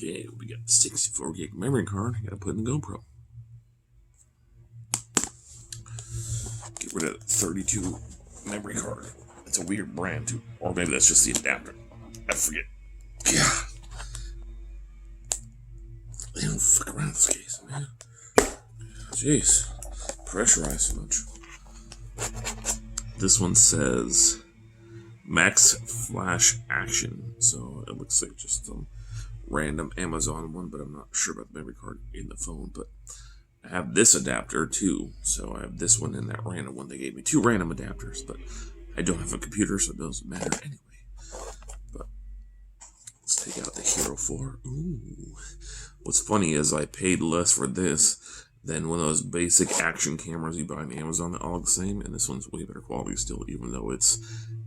Okay, we got the 64 gig memory card. I gotta put in the GoPro. Get rid of the 32 memory card. It's a weird brand too, or maybe that's just the adapter. I forget. Yeah, they don't fuck around with this case, man. Jeez, pressurized so much. This one says Max Flash Action, so it looks like just some random Amazon one, but I'm not sure about the memory card in the phone. But I have this adapter too, so I have this one and that random one. They gave me 2 random adapters, but I don't have a computer, so it doesn't matter anyway. But let's take out the Hero 4. Ooh, what's funny is I paid less for this than one of those basic action cameras you buy on Amazon that all look the same, and this one's way better quality still, even though it's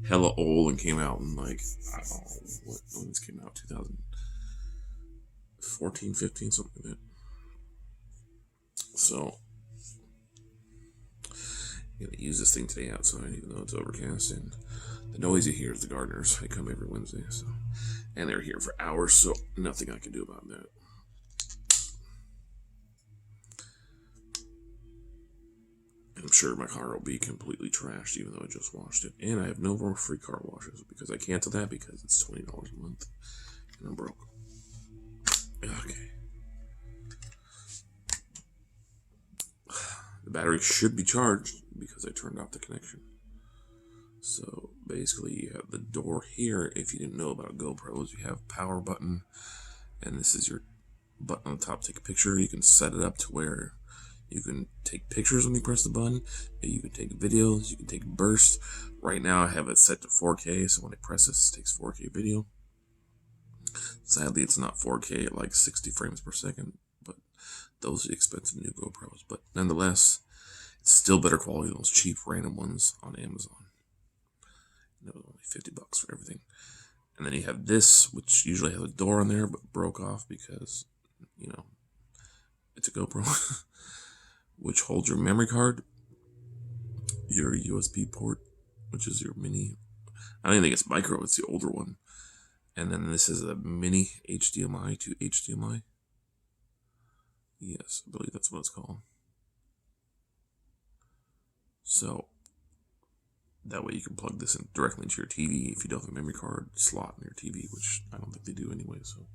hella old and came out in like, I don't know when this came out, 2014, 15, something like that. So I'm gonna use this thing today outside, even though it's overcast, and the noise you hear is the gardeners. They come every Wednesday, so, and they're here for hours, so nothing I can do about that. I'm sure my car will be completely trashed, even though I just washed it. And I have no more free car washes because I canceled that because it's $20 a month, and I'm broke. Okay. The battery should be charged because I turned off the connection. So basically, you have the door here. If you didn't know about GoPros, you have power button, and this is your button on the top. Take a picture. You can set it up to where you can take pictures when you press the button. You can take videos. You can take bursts. Right now, I have it set to 4K, so when I press this, it takes 4K video. Sadly, it's not 4K at like 60 frames per second, but those are the expensive new GoPros. But nonetheless, it's still better quality than those cheap random ones on Amazon. And it was only $50 for everything. And then you have this, which usually has a door on there, but broke off because, you know, it's a GoPro. Which holds your memory card, your USB port, which is your mini. I don't even think it's micro, it's the older one. And then this is a mini HDMI to HDMI. Yes, I believe that's what it's called. So that way you can plug this in directly into your TV if you don't have a memory card slot in your TV, which I don't think they do anyway, so,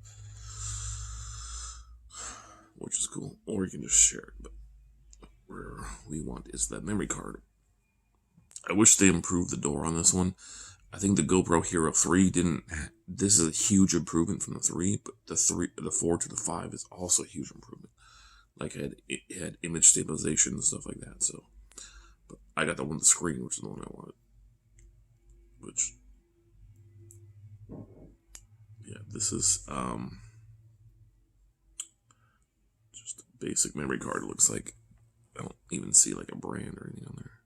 which is cool. Or you can just share it, but where we want is the memory card. I wish they improved the door on this one. I think the GoPro Hero 3 didn't. This is a huge improvement from the 3, but the 4 to the 5 is also a huge improvement. Like it had image stabilization and stuff like that. So, but I got the one with the screen, which is the one I wanted. Which, yeah, this is just a basic memory card. It looks like. I don't even see like a brand or anything on there.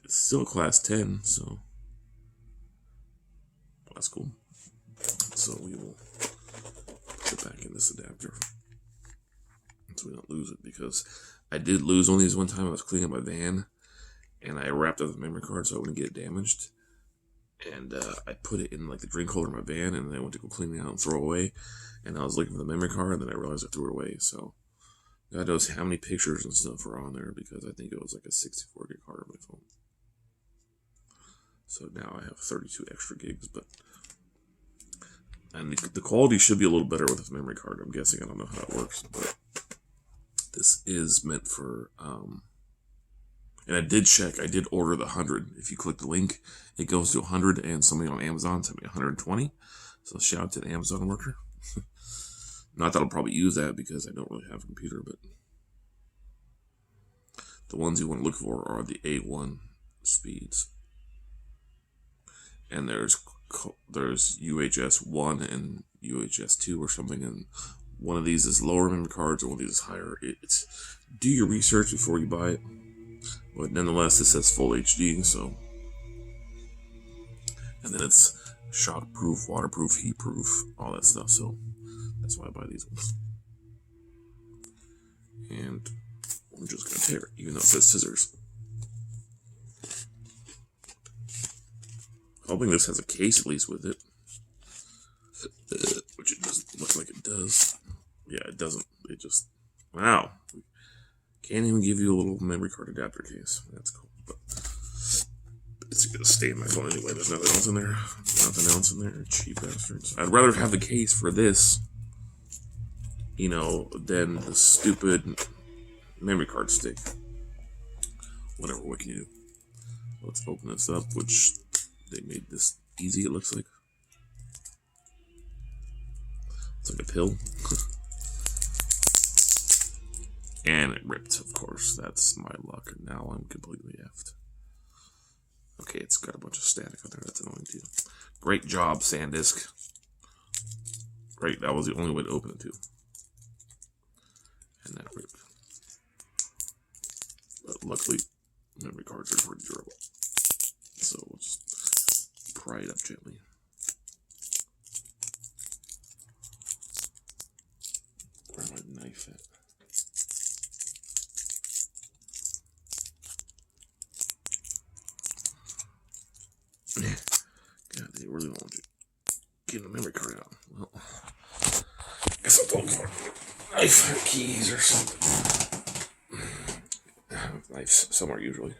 It's still class 10, so that's cool. So we will put it back in this adapter so we don't lose it, because I did lose one of these one time. I was cleaning up my van and I wrapped up the memory card so I wouldn't get it damaged. And I put it in like the drink holder in my van, and then I went to go clean it out and throw it away. And I was looking for the memory card, and then I realized I threw it away. So God knows how many pictures and stuff are on there, because I think it was like a 64 gig card on my phone. So now I have 32 extra gigs, but and the quality should be a little better with this memory card, I'm guessing. I don't know how it works, but this is meant for, and I did check, I did order the 100. If you click the link, it goes to 100, and somebody on Amazon sent me 120. So shout out to the Amazon worker. Not that I'll probably use that because I don't really have a computer, but the ones you want to look for are the A1 speeds. And there's UHS 1 and UHS 2 or something, and one of these is lower memory cards and one of these is higher. It's do your research before you buy it, but nonetheless, it says full HD, so, and then it's shock-proof, waterproof, heat-proof, all that stuff, so that's why I buy these ones. And I'm just going to tear it, even though it says scissors. Hoping this has a case at least with it. which it doesn't look like it does. Yeah, it doesn't. It just, wow. Can't even give you a little memory card adapter case. That's cool. But it's going to stay in my phone anyway. There's nothing else in there. Nothing else in there. Cheap bastards. I'd rather have the case for this, you know, than the stupid memory card stick. Whatever, what can you do? Let's open this up, which they made this easy, it looks like. It's like a pill. And it ripped, of course. That's my luck. And now I'm completely effed. Okay, it's got a bunch of static on there. That's annoying too. Great job, SanDisk. Great, that was the only way to open it too. And that ripped. But luckily, memory cards are pretty durable. So we'll just pry it up gently. Where's my knife at? God, they really don't want you getting the memory card out. Well, I guess I'll go for a knife, keys, or something. Knives somewhere usually.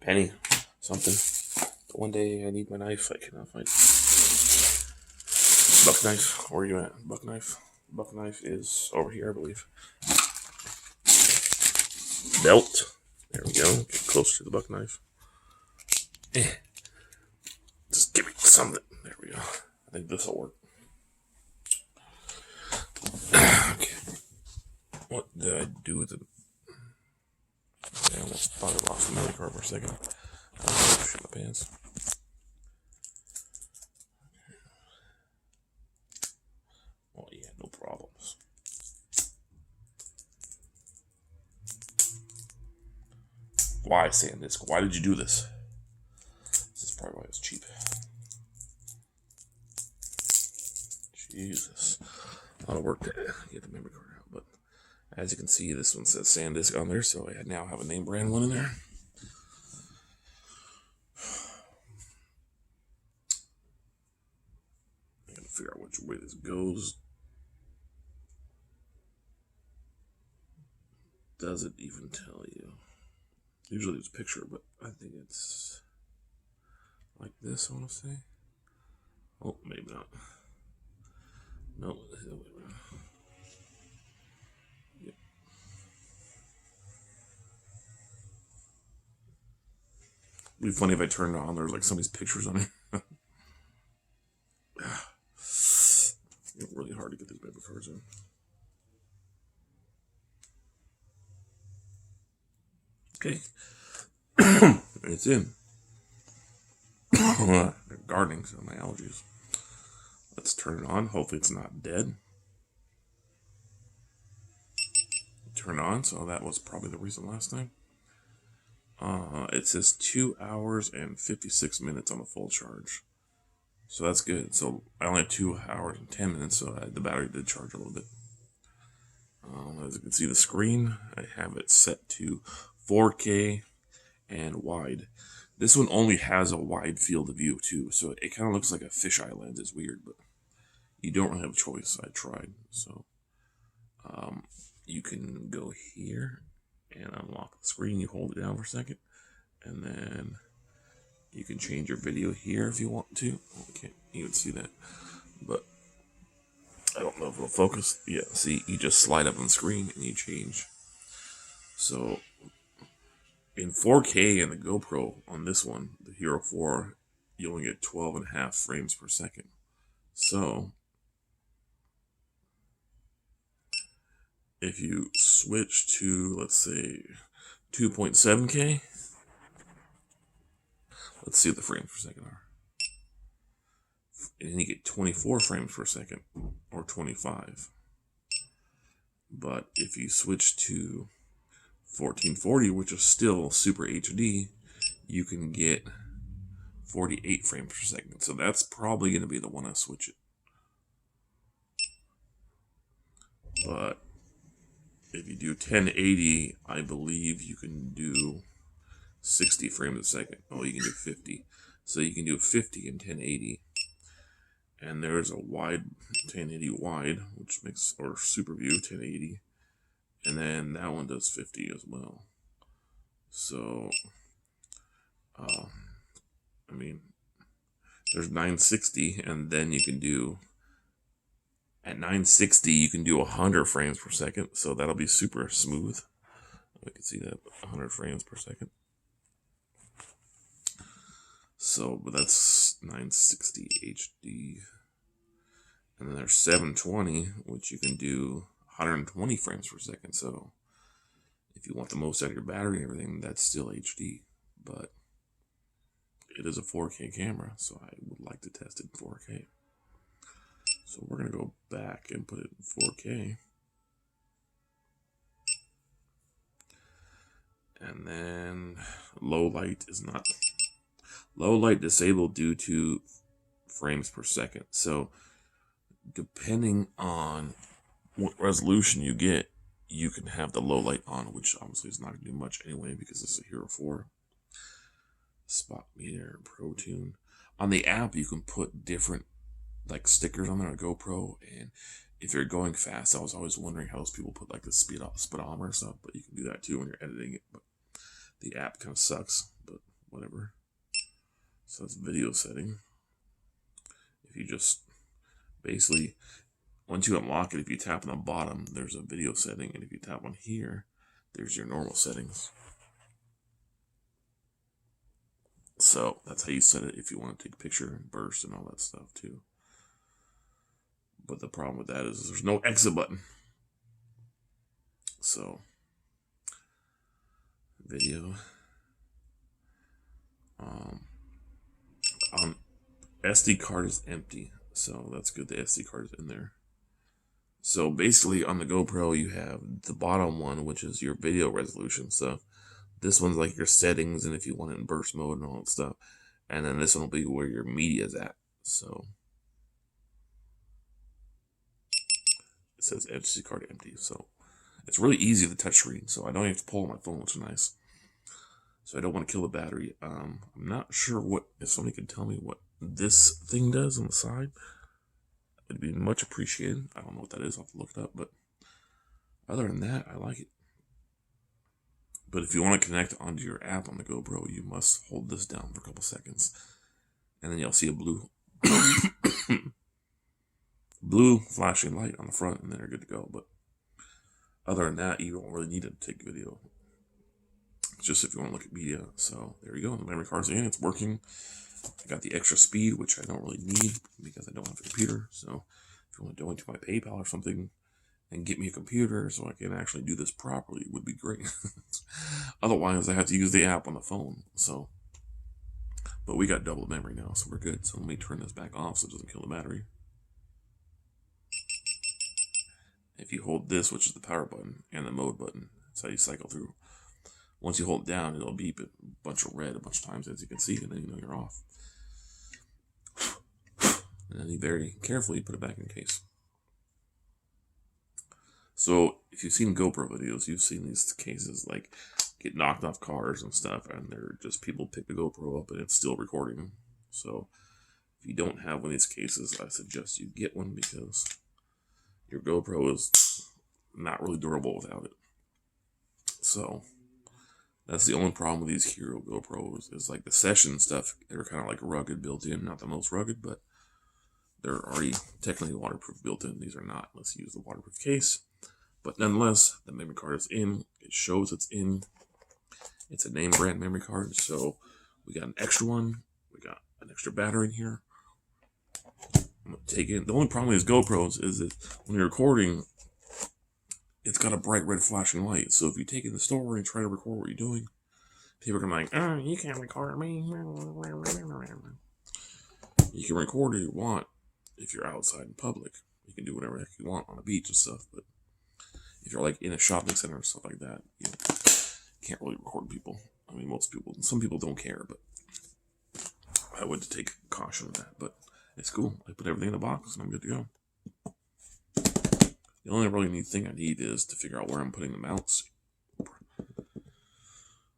Penny, something. But one day I need my knife. I cannot find it. Buck knife. Where are you at? Buck knife. Buck knife is over here, I believe. Belt. There we go. Get close to the buck knife. Just give me something. There we go. I think this will work. Okay. What did I do with it? I almost thought I lost the memory card for a second. Oh, shit my pants. Oh yeah, no problems. Why, SanDisk? Why did you do this? This is probably why it's cheap. Jesus. A lot of work to get the memory card out, but as you can see, this one says SanDisk on there, so I now have a name brand one in there. I gotta figure out which way this goes. Does it even tell you? Usually there's a picture, but I think it's like this, I want to say. Oh, maybe not. No. Yep. It'd be funny if I turned it on, there's like somebody's pictures on it. It's really hard to get these memory cards in. Okay. It's in. Gardening, so my allergies. Let's turn it on. Hopefully it's not dead. Turn on, so that was probably the reason last time. It says 2 hours and 56 minutes on a full charge. So that's good. So I only had 2 hours and 10 minutes, so the battery did charge a little bit. As you can see the screen, I have it set to 4K and wide. This one only has a wide field of view too, so it kind of looks like a fisheye lens. It's weird, but you don't really have a choice. I tried. So you can go here and unlock the screen. You hold it down for a second, and then you can change your video here if you want to. Oh, I can't even see that, but I don't know if it'll focus. Yeah, see, you just slide up on the screen and you change. So in 4K and the GoPro on this one, the Hero 4, you only get 12.5 frames per second. So if you switch to, let's say, 2.7K, let's see what the frames per second are. And then you get 24 frames per second, or 25. But if you switch to 1440, which is still Super HD, you can get 48 frames per second. So that's probably going to be the one I switch it. But if you do 1080, I believe you can do 60 frames a second. Oh, you can do 50. So you can do 50 in 1080. And there's a wide 1080 wide, which makes, or super view 1080. And then that one does 50 as well. So, I mean, there's 960, and then you can do, at 960, you can do 100 frames per second. So that'll be super smooth. I can see that, 100 frames per second. So, but that's 960 HD. And then there's 720, which you can do 120 frames per second. So if you want the most out of your battery and everything, that's still HD. But it is a 4K camera, so I would like to test it in 4K. So we're going to go back and put it in 4K. And then low light is not, low light disabled due to frames per second. So depending on what resolution you get, you can have the low light on, which obviously is not going to do much anyway because it's a Hero 4. Spot meter, Pro Tune. On the app, you can put different like stickers on there, a GoPro, and if you're going fast, I was always wondering how those people put like the speedometer stuff, but you can do that too when you're editing it. But the app kind of sucks, but whatever. So that's video setting. If you just basically, once you unlock it, if you tap on the bottom, there's a video setting, and if you tap on here, there's your normal settings. So that's how you set it if you want to take a picture and burst and all that stuff too. But the problem with that is there's no exit button. So video SD card is empty, so that's good. The SD card is in there. So basically on the GoPro you have the bottom one, which is your video resolution stuff. This one's like your settings and if you want it in burst mode and all that stuff. And then this one will be where your media is at. So it says SD card empty. So it's really easy to touch screen. So I don't have to pull my phone, which is nice. So I don't want to kill the battery. I'm not sure what, if somebody could tell me what this thing does on the side, it'd be much appreciated. I don't know what that is. I'll have to look it up. But other than that, I like it. But if you want to connect onto your app on the GoPro, you must hold this down for a couple seconds. And then you'll see a blue blue flashing light on the front, and then you're good to go. But other than that, you don't really need to take video. It's just if you want to look at media. So there you go. The memory card's in. It's working. I got the extra speed, which I don't really need because I don't have a computer. So if you want to donate to my PayPal or something and get me a computer so I can actually do this properly, it would be great. Otherwise, I have to use the app on the phone. So, but we got double memory now, so we're good. So let me turn this back off so it doesn't kill the battery. If you hold this, which is the power button, and the mode button, that's how you cycle through. Once you hold it down, it'll beep a bunch of red a bunch of times, as you can see, and then you know you're off. And then you very carefully put it back in case. So if you've seen GoPro videos, you've seen these cases like get knocked off cars and stuff, and they're just people pick the GoPro up and it's still recording. So if you don't have one of these cases, I suggest you get one because your GoPro is not really durable without it. So that's the only problem with these Hero GoPros is like the session stuff. They're kind of like rugged built in, not the most rugged, but they're already technically waterproof built in. These are not. Let's use the waterproof case. But nonetheless, the memory card is in. It shows it's in. It's a name brand memory card. So we got an extra one. We got an extra battery in here. I'm going to take it. The only problem with these GoPros is that when you're recording, it's got a bright red flashing light. So if you take it in the store and try to record what you're doing, people are going to be like, oh, you can't record me. You can record if you want if you're outside in public. You can do whatever the heck you want on the beach and stuff. But if you're like in a shopping center or stuff like that, you can't really record people. I mean, most people, some people don't care, but I would take caution with that. But it's cool. I put everything in the box and I'm good to go. The only really neat thing I need is to figure out where I'm putting the mounts.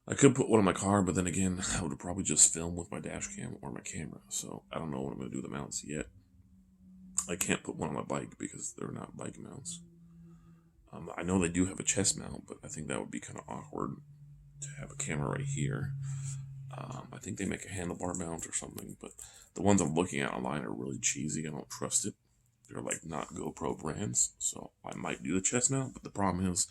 I could put one in my car, but then again, I would probably just film with my dash cam or my camera. So I don't know what I'm going to do with the mounts yet. I can't put one on my bike because they're not bike mounts. I know they do have a chest mount, but I think that would be kind of awkward to have a camera right here. I think they make a handlebar mount or something, but the ones I'm looking at online are really cheesy. I don't trust it. They're like not GoPro brands, so I might do the chest mount, but the problem is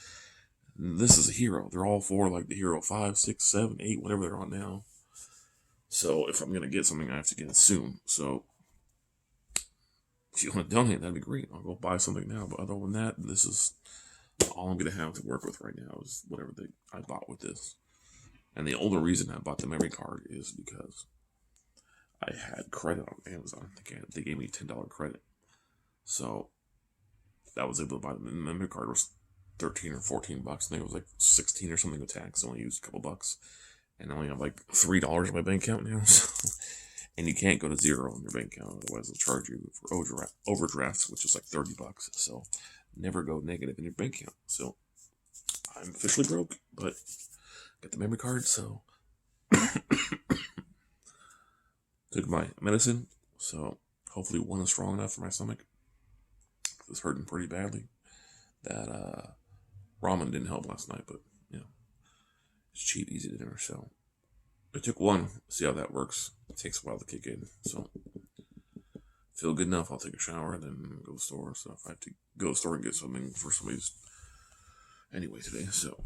this is a Hero. They're all for like the Hero 5, 6, 7, 8, whatever they're on now. So if I'm going to get something, I have to get it soon. So if you want to donate, that'd be great. I'll go buy something now. But other than that, this is all I'm going to have to work with right now is whatever I bought with this. And the only reason I bought the memory card is because I had credit on Amazon. They gave me $10 credit. So I was able to buy the memory card. It was 13 or 14 bucks. I think it was like 16 or something with tax. I only used a couple bucks. And I only have like $3 in my bank account now. So, and you can't go to zero in your bank account. Otherwise, they'll charge you for overdrafts, which is like 30 bucks. So never go negative in your bank account. So I'm officially broke, but got the memory card. So took my medicine. So hopefully one is strong enough for my stomach. It's hurting pretty badly. That ramen didn't help last night, but you know, it's cheap, easy dinner. So I took one, see how that works. It takes a while to kick in. So feel good enough, I'll take a shower and then go to the store. So if I have to go to the store and get something for somebody's anyway today. So